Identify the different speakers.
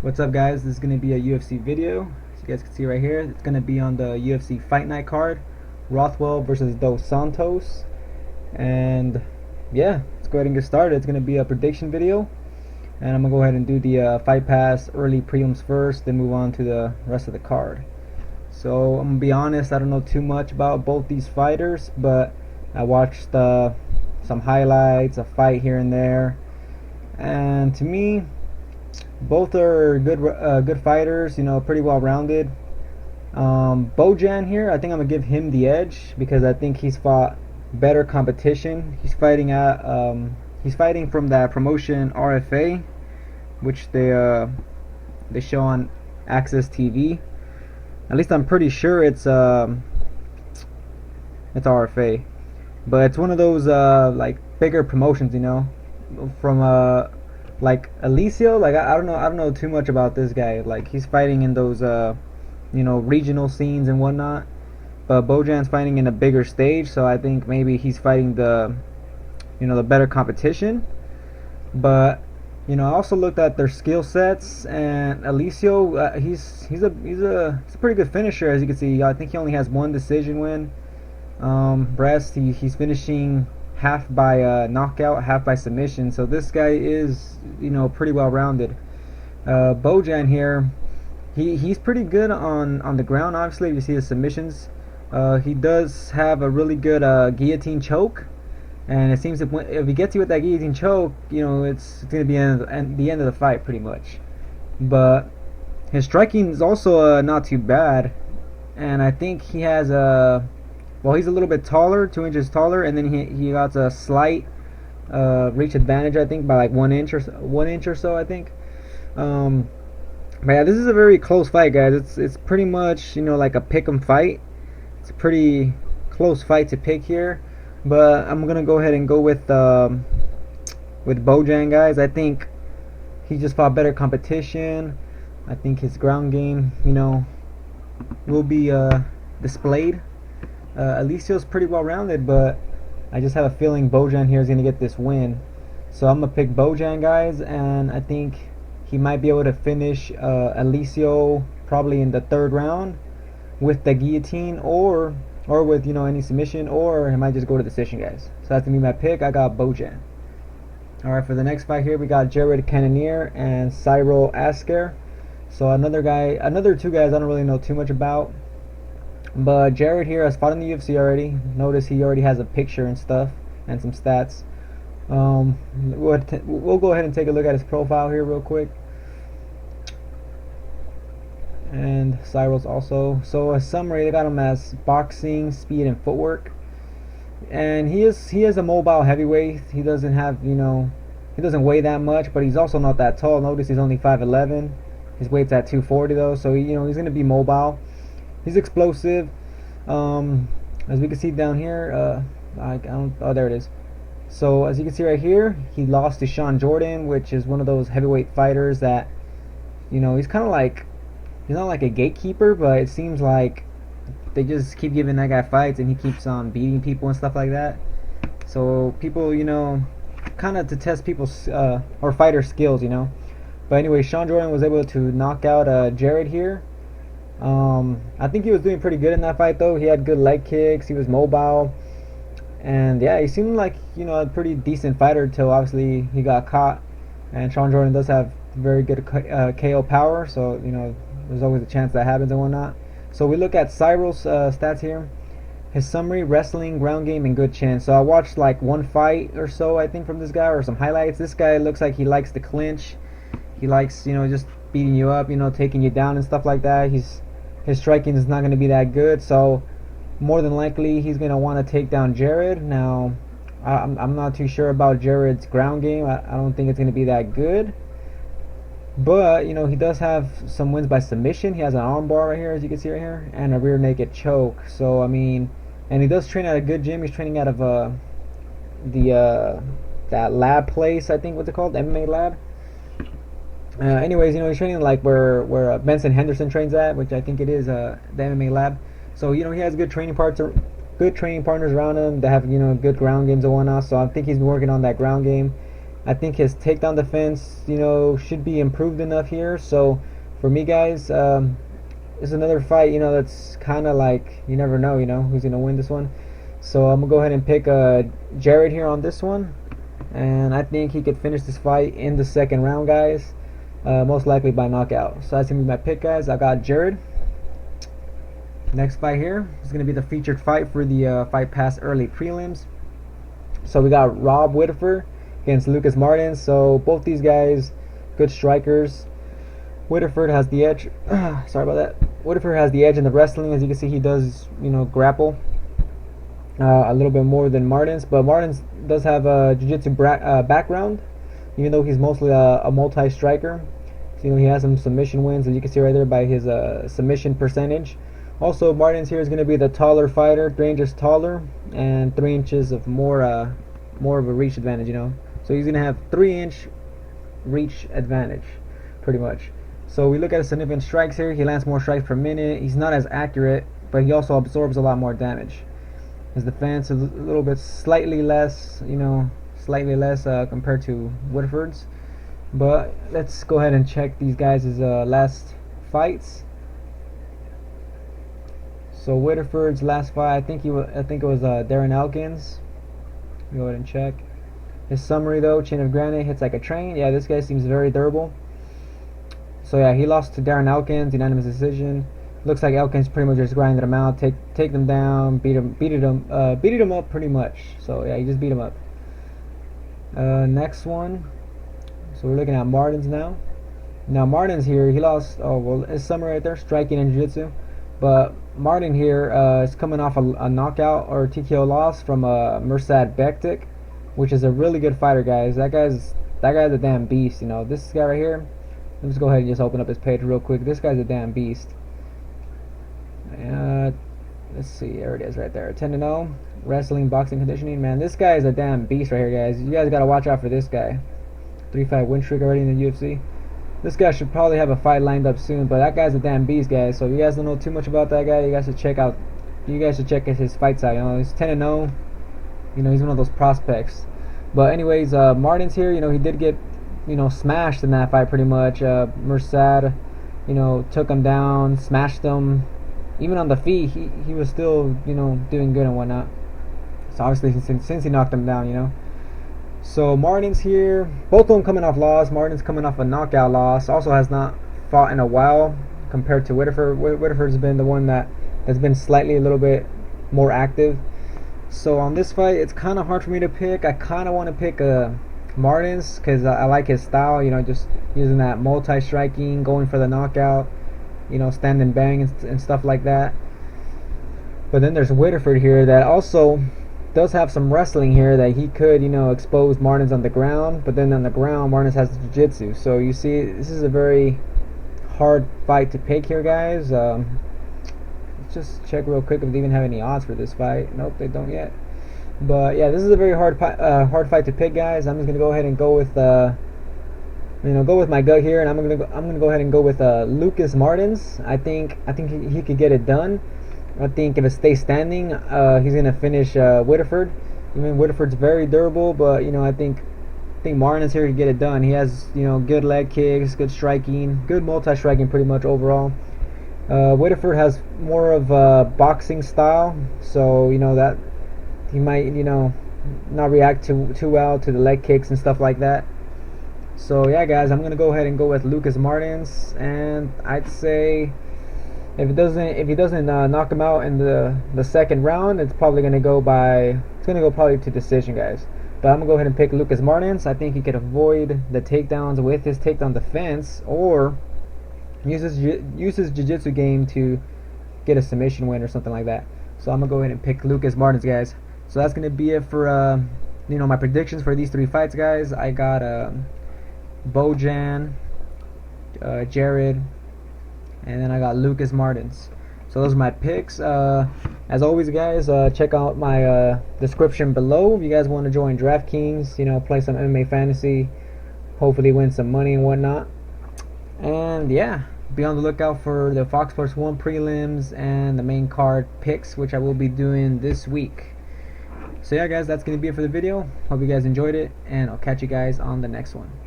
Speaker 1: What's up, guys? This is going to be a UFC video. As you guys can see right here, it's going to be on the UFC Fight Night card, Rothwell versus Dos Santos. And yeah, let's go ahead and get started. It's going to be a prediction video, and I'm going to go ahead and do the Fight Pass early prelims first, then move on to the rest of the card. So I'm going to be honest, I don't know too much about both these fighters, but I watched some highlights, a fight here and there, and to me, both are good fighters, you know, pretty well rounded. Bojan here, I think I'm gonna give him the edge because I think he's fought better competition. He's fighting from that promotion RFA, which they show on Access TV. At least I'm pretty sure it's RFA, but it's one of those like bigger promotions, you know, from like Alicio. Like I don't know too much about this guy. Like he's fighting in those you know, regional scenes and whatnot, but Bojan's fighting in a bigger stage, so I think maybe he's fighting the, you know, the better competition. But you know, I also looked at their skill sets, and Alicio, he's a pretty good finisher, as you can see. I think he only has one decision win. Breast, he's finishing half by knockout, half by submission. So this guy is, you know, pretty well rounded. Bojan here, he's pretty good on the ground. Obviously, if you see his submissions, he does have a really good guillotine choke, and it seems that if he gets you with that guillotine choke, you know, it's gonna be the end of the fight pretty much. But his striking is also not too bad, and I think he has a well, he's a little bit taller, 2 inches taller, and then he got a slight reach advantage, I think, by like 1 inch or so, I think. But yeah, this is a very close fight, guys. It's pretty much, you know, like a pick 'em fight. It's a pretty close fight to pick here, but I'm gonna go ahead and go with Bojan, guys. I think he just fought better competition. I think his ground game, you know, will be displayed. Alicio's pretty well rounded, but I just have a feeling Bojan here is going to get this win. So I'm going to pick Bojan, guys, and I think he might be able to finish Alicio probably in the third round with the guillotine or with, you know, any submission, or he might just go to decision, guys. So that's going to be my pick. I got Bojan. Alright, for the next fight here, we got Jared Cannonier and Cyril Asker. So another two guys I don't really know too much about. But Jared here has fought in the UFC already. Notice he already has a picture and stuff and some stats. We'll go ahead and take a look at his profile here real quick. And Cyril's also. So a summary, they got him as boxing, speed, and footwork. And he is a mobile heavyweight. He doesn't have, you know, he doesn't weigh that much, but he's also not that tall. Notice he's only 5'11". His weight's at 240 though, so you know, he's gonna be mobile. He's explosive. As we can see down here, oh, there it is. So as you can see right here, he lost to Sean Jordan, which is one of those heavyweight fighters that, you know, he's kind of like, he's not like a gatekeeper, but it seems like they just keep giving that guy fights and he keeps on beating people and stuff like that. So people, you know, kind of to test people's or fighter skills, you know. But anyway, Sean Jordan was able to knock out Jared here. I think he was doing pretty good in that fight though. He had good leg kicks, he was mobile, and yeah, he seemed like, you know, a pretty decent fighter until obviously he got caught. And Sean Jordan does have very good KO power, so you know, there's always a chance that happens and whatnot. So we look at Cyril's stats here. His summary: wrestling, ground game, and good chin. So I watched like one fight or so, I think, from this guy, or some highlights. This guy looks like he likes to clinch. He likes, you know, just beating you up, you know, taking you down and stuff like that. His striking is not going to be that good, so more than likely he's going to want to take down Jared. Now, I'm not too sure about Jared's ground game. I don't think it's going to be that good. But, you know, he does have some wins by submission. He has an armbar right here, as you can see right here, and a rear naked choke. So, I mean, and he does train at a good gym. He's training out of that lab place, I think, what's it called? MMA lab. Anyways, you know, he's training like where Benson Henderson trains at, which I think it is the MMA lab. So you know, he has good training partners around him that have, you know, good ground games and whatnot. So I think he's been working on that ground game. I think his takedown defense, should be improved enough here. So for me, guys, it's another fight, that's kind of like you never know, who's gonna win this one. So I'm gonna go ahead and pick Jared here on this one, and I think he could finish this fight in the second round, guys. Most likely by knockout. So that's gonna be my pick, guys. I got Jared. Next fight here is gonna be the featured fight for the Fight Pass early prelims. So we got Rob Whittaker against Lucas Martins. So both these guys, good strikers. Whittaker has the edge. Sorry about that. Whittaker has the edge in the wrestling. As you can see, he does, grapple a little bit more than Martins. But Martins does have a jiu-jitsu background, even though he's mostly a multi-striker. So, he has some submission wins, as you can see right there by his submission percentage. Also, Martins here is going to be the taller fighter, 3 inches taller, and 3 inches of more of a reach advantage, So he's going to have 3-inch reach advantage, pretty much. So we look at his significant strikes here. He lands more strikes per minute. He's not as accurate, but he also absorbs a lot more damage. His defense is a little bit slightly less, compared to Whittaker's. But let's go ahead and check these guys' last fights. So Whittaker's last fight, I think it was Darren Elkins. Go ahead and check his summary though. Chain of granite, hits like a train. Yeah, this guy seems very durable. So yeah, he lost to Darren Elkins, unanimous decision. Looks like Elkins pretty much just grinded him out, take them down, beat him up pretty much. So yeah, he just beat him up. Next one. So we're looking at Martins now. Now Martins here, he lost. Oh well, his summary right there, striking and jiu-jitsu. But Martin here is coming off a knockout or TKO loss from mairbek, which is a really good fighter, guys. That guy's a damn beast. This guy right here. Let's go ahead and just open up his page real quick. This guy's a damn beast. Let's see, there it is right there. 10-0, wrestling, boxing, conditioning. Man, this guy is a damn beast right here, guys. You guys gotta watch out for this guy. 3-5 win streak already in the UFC. This guy should probably have a fight lined up soon, but that guy's a damn beast, guys. So if you guys don't know too much about that guy, you guys should check his fights out. He's 10-0. He's one of those prospects. But anyways, Martins here, he did get, smashed in that fight pretty much. Mairbek, took him down, smashed him. Even on the feet, he was still, doing good and whatnot. So obviously since he knocked him down, So Martins here, both of them coming off loss. Martins coming off a knockout loss. Also has not fought in a while compared to Whittaker. Whittaker's been the one that's been slightly a little bit more active. So on this fight, it's kind of hard for me to pick. I kind of want to pick Martins because I like his style. Just using that multi-striking, going for the knockout. Stand and bang and stuff like that. But then there's Whittaker here that also does have some wrestling here that he could, expose Martins on the ground. But then on the ground, Martins has the jiu-jitsu. So you see, this is a very hard fight to pick here, guys. Let's just check real quick if they even have any odds for this fight. Nope, they don't yet. But yeah, this is a very hard fight to pick, guys. I'm just gonna go ahead and go with go with my gut here, and I'm gonna go ahead and go with Lucas Martins. I think he could get it done. I think if it stays standing, he's gonna finish Whittaker. Whittaker's very durable, but I think Martins here can get it done. He has good leg kicks, good striking, good multi-striking, pretty much overall. Whittaker has more of a boxing style, so that he might not react too well to the leg kicks and stuff like that. So yeah, guys, I'm gonna go ahead and go with Lucas Martins, and I'd say if he doesn't knock him out in the second round, it's probably gonna go probably to decision, guys. But I'm gonna go ahead and pick Lucas Martins. I think he could avoid the takedowns with his takedown defense, or use his jiu-jitsu game to get a submission win or something like that. So I'm gonna go ahead and pick Lucas Martins, guys. So that's gonna be it for my predictions for these 3 fights, guys. I got Bojan, Jared, and then I got Lucas Martins. So those are my picks. As always, guys, check out my description below if you guys want to join DraftKings, play some MMA fantasy, hopefully win some money and whatnot. And yeah, be on the lookout for the Fox Sports 1 prelims and the main card picks, which I will be doing this week. So yeah, guys, that's gonna be it for the video. Hope you guys enjoyed it, and I'll catch you guys on the next one.